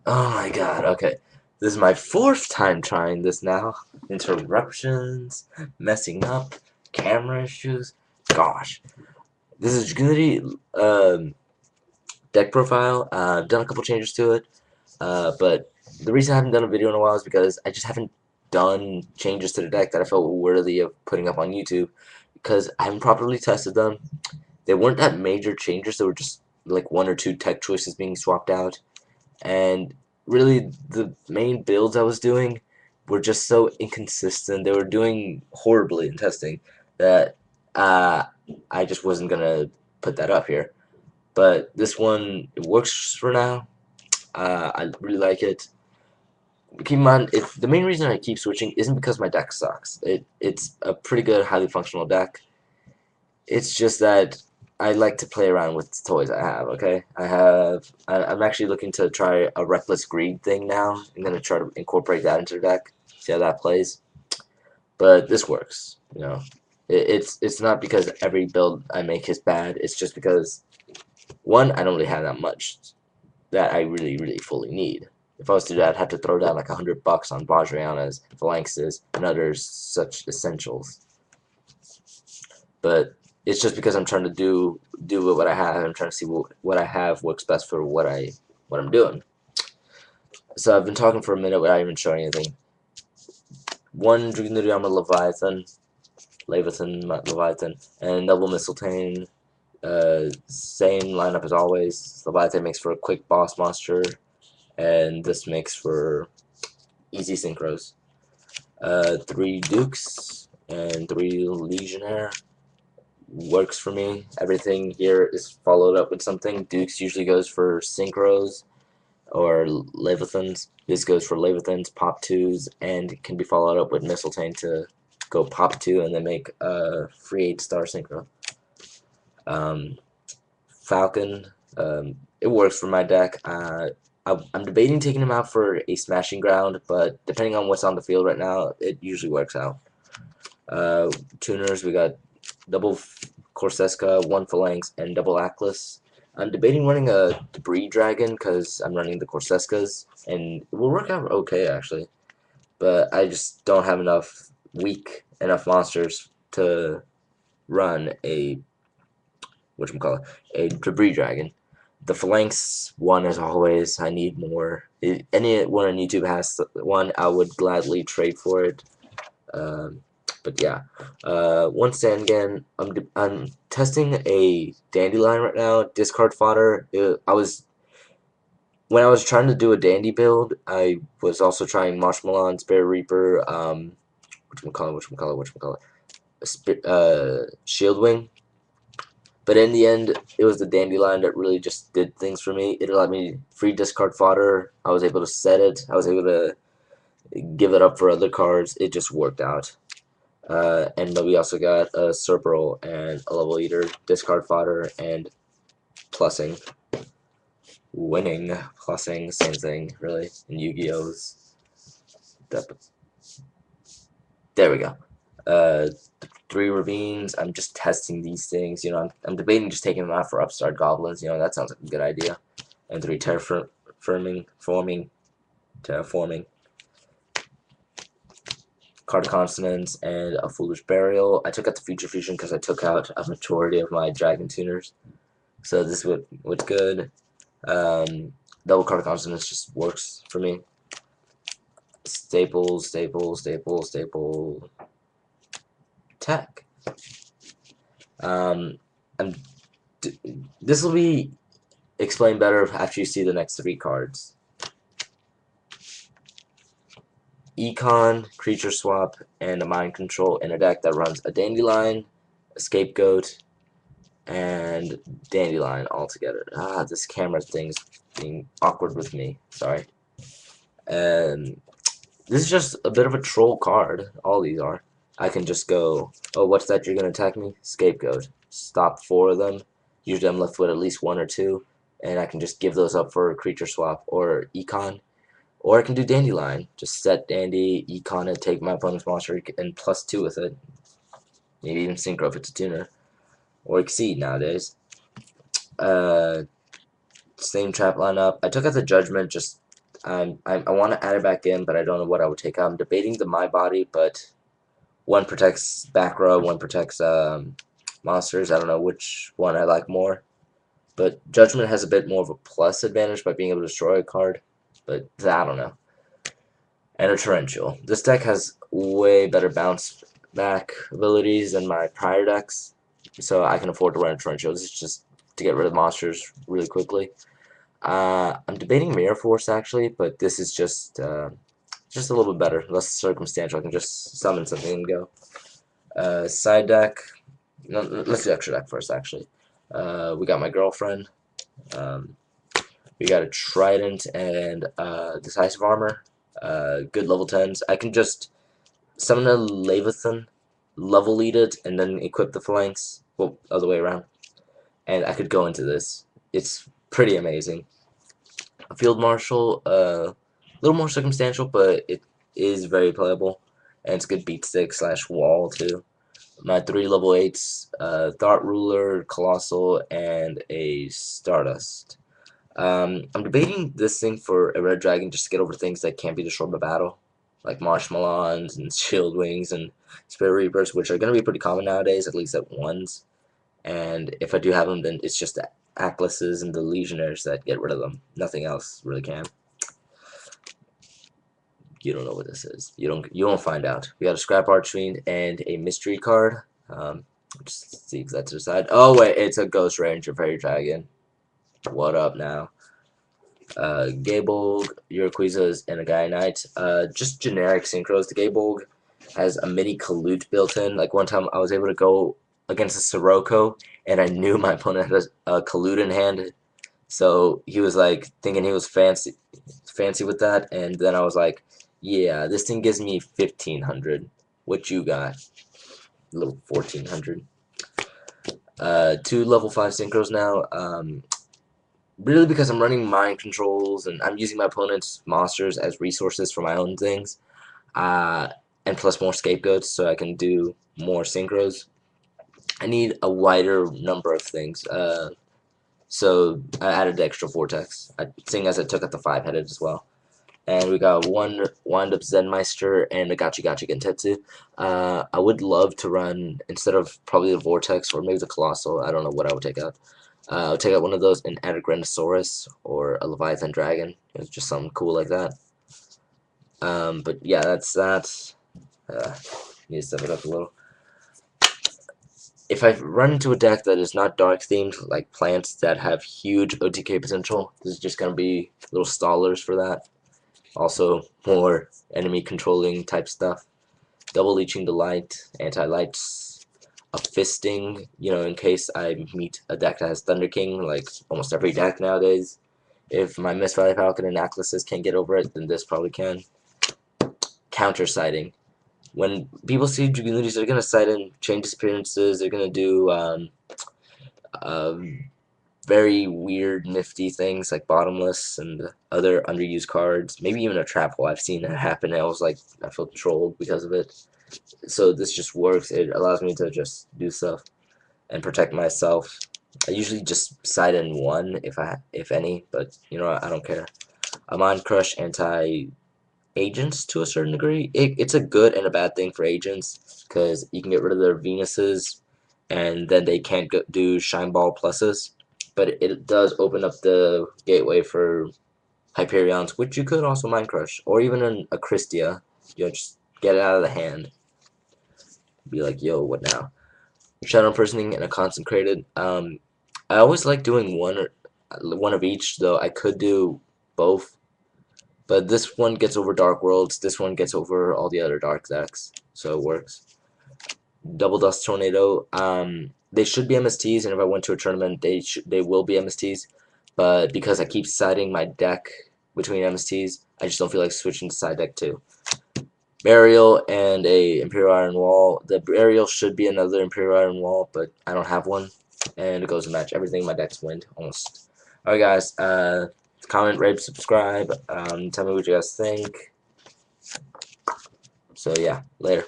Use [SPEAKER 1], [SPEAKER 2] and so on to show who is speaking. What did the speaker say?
[SPEAKER 1] Oh my god, okay. This is my fourth time trying this now. Interruptions, messing up, camera issues. Gosh. This is Dragunity deck profile. I've done a couple changes to it, but the reason I haven't done a video in a while is because I just haven't done changes to the deck that I felt were worthy of putting up on YouTube because I haven't properly tested them. They weren't that major changes, they were just like one or two tech choices being swapped out. And really the main builds I was doing were just so inconsistent. They were doing horribly in testing that uh, I just wasn't gonna put that up here. But this one it works for now. I really like it. Keep in mind, if the main reason I keep switching isn't because my deck sucks. It's a pretty good, highly functional deck. It's just that I like to play around with the toys I have, okay? I'm actually looking to try a Reckless Greed thing now. I'm going to try to incorporate that into the deck, see how that plays. But this works, you know. It's not because every build I make is bad, it's just because, one, I don't really have that much that I really fully need. If I was to do that, I'd have to throw down like $100 on Vajrayanas, Phalanxes, and other such essentials. But it's just because I'm trying to do what I have. I'm trying to see what I have works best for what I'm doing. So I've been talking for a minute without even showing anything. One Dragunity Leviathan, and double Mistletoe. Same lineup as always. Leviathan makes for a quick boss monster, and this makes for easy synchros. Three Dukes and three Legionnaire works for me. Everything here is followed up with something. Dukes usually goes for synchros or Leviathans. This goes for Leviathans, pop twos, and can be followed up with Mistletoe to go pop two and then make a free 8-star synchro. Um, Falcon, it works for my deck. I'm debating taking him out for a smashing ground, but depending on what's on the field right now, it usually works out. Tuners, we got double Corseska, one Phalanx, and double Atlas. I'm debating running a Debris Dragon because I'm running the Corseskas, and it will work out okay actually. But I just don't have weak enough monsters to run a whatchamacallit, a Debris Dragon. The Phalanx one, as always, I need more. Anyone on YouTube has one, I would gladly trade for it. Um, but yeah, once again, I'm testing a Dandelion right now. Discard fodder. I was when I was trying to do a Dandy build, I was also trying Marshmallow, Spare Reaper, whatchamacallit, Shield Wing. But in the end, it was the Dandelion that really just did things for me. It allowed me free discard fodder. I was able to set it. I was able to give it up for other cards. It just worked out. And but we also got a Serperal and a Level Eater, discard fodder, and plussing. Winning, plussing, same thing, really, in Yu-Gi-Oh's. There we go. Uh, three Ravines. I'm just testing these things. You know, I'm debating just taking them out for Upstart Goblins. You know, that sounds like a good idea. And three terraforming. Card Consonants, and a Foolish Burial. I took out the Future Fusion because I took out a majority of my Dragon Tuners. So this is what's good. Double Card Consonants just works for me. Staple. Tech. Um, I'm. This will be explained better after you see the next three cards. Econ, Creature Swap, and a Mind Control in a deck that runs a Dandelion, a Scapegoat, and Dandelion all together. This camera thing's being awkward with me. Sorry. And this is just a bit of a troll card. All these are. I can just go, oh, what's that? You're gonna attack me? Scapegoat. Stop 4 of them. Usually I'm left with at least 1 or 2, and I can just give those up for a Creature Swap or Econ. Or I can do Dandelion. Just set Dandy, Econ it, take my opponent's monster, and +2 with it. Maybe even Synchro if it's a tuner. Or Exceed nowadays. Same trap lineup. I took out the Judgment just I want to add it back in, but I don't know what I would take out. I'm debating the My Body, but one protects back row, one protects monsters. I don't know which one I like more. But Judgment has a bit more of a plus advantage by being able to destroy a card. But I don't know. And a Torrential. This deck has way better bounce back abilities than my prior decks. So I can afford to run a Torrential. This is just to get rid of monsters really quickly. I'm debating Mirror Force actually, but this is just a little bit better, less circumstantial. I can just summon something and go. Side deck. No, let's do extra deck first actually. We got my girlfriend. We got a Trident and Decisive Armor. Good level 10s. I can just summon a Leviathan, level lead it, and then equip the flanks. Well, other way around. And I could go into this. It's pretty amazing. A Field Marshal, a little more circumstantial, but it is very playable. And it's good beat stick / wall too. My 3 level 8s, Thought Ruler, Colossal, and a Stardust. I'm debating this thing for a Red Dragon just to get over things that can't be destroyed by battle, like Marshmallons and Shield Wings and Spirit Reapers, which are going to be pretty common nowadays, at least at ones. And if I do have them, then it's just the Atlases and the Legionnaires that get rid of them. Nothing else really can. You don't know what this is. You won't find out. We got a Scrap Archfiend and a Mystery card. Just see if that's to the side. Oh wait, it's a Ghost Ranger Fairy Dragon. What up now? Gabolg, Urquiza, and a Gaia Knight. Just generic synchros. The Gabolg has a mini Kalute built in. Like one time I was able to go against a Sirocco, and I knew my opponent had a Kalute in hand. So he was like thinking he was fancy with that, and then I was like, yeah, this thing gives me 1500. What you got? A little 1400. 2 level 5 synchros now. Really because I'm running mind controls and I'm using my opponent's monsters as resources for my own things. And plus more scapegoats so I can do more synchros. I need a wider number of things. So I added the extra vortex, seeing as I took out the 5-headed as well. And we got one Wind-Up Zenmeister and a Gachi Gachi Gentetsu. I would love to run, instead of probably the Vortex or maybe the Colossal, I don't know what I would take out. I'll take out one of those and add a Grandiosaurus or a Leviathan Dragon. It's just something cool like that. But yeah, that's that. Need to step it up a little. If I run into a deck that is not dark themed, like plants that have huge OTK potential, this is just going to be little stallers for that. Also, more enemy controlling type stuff. Double Leeching Delight, Anti-Lights, a Fisting, you know, in case I meet a deck that has Thunder King, like almost every deck nowadays. If my Mist Valley Falcon and Atlases can't get over it, then this probably can. Counter Sighting. When people see Dragunities, they're going to sight in Chain Disappearances, they're going to do very weird, nifty things like Bottomless and other underused cards. Maybe even a Trap Hole. I've seen that happen. I was like, I feel trolled because of it. So this just works. It allows me to just do stuff and protect myself. I usually just side in one if any, but you know I don't care. A Mind Crush anti-agents to a certain degree. It's a good and a bad thing for agents because you can get rid of their Venuses and then they can't do Shine Ball pluses. But it does open up the gateway for Hyperions, which you could also Mind Crush, or even a Christia. You know, just get it out of the hand. Be like, yo, what now? Shadow Impersonating and a Consecrated. I always like doing one of each, though I could do both. But this one gets over Dark Worlds, this one gets over all the other Dark decks, so it works. Double Dust Tornado. They should be MSTs, and if I went to a tournament, they will be MSTs. But because I keep siding my deck between MSTs, I just don't feel like switching to side deck too. Burial and a Imperial Iron Wall. The Burial should be another Imperial Iron Wall, but I don't have one. And it goes to match everything in my deck's wind, almost. Alright guys, comment, rate, subscribe. Tell me what you guys think. So yeah, later.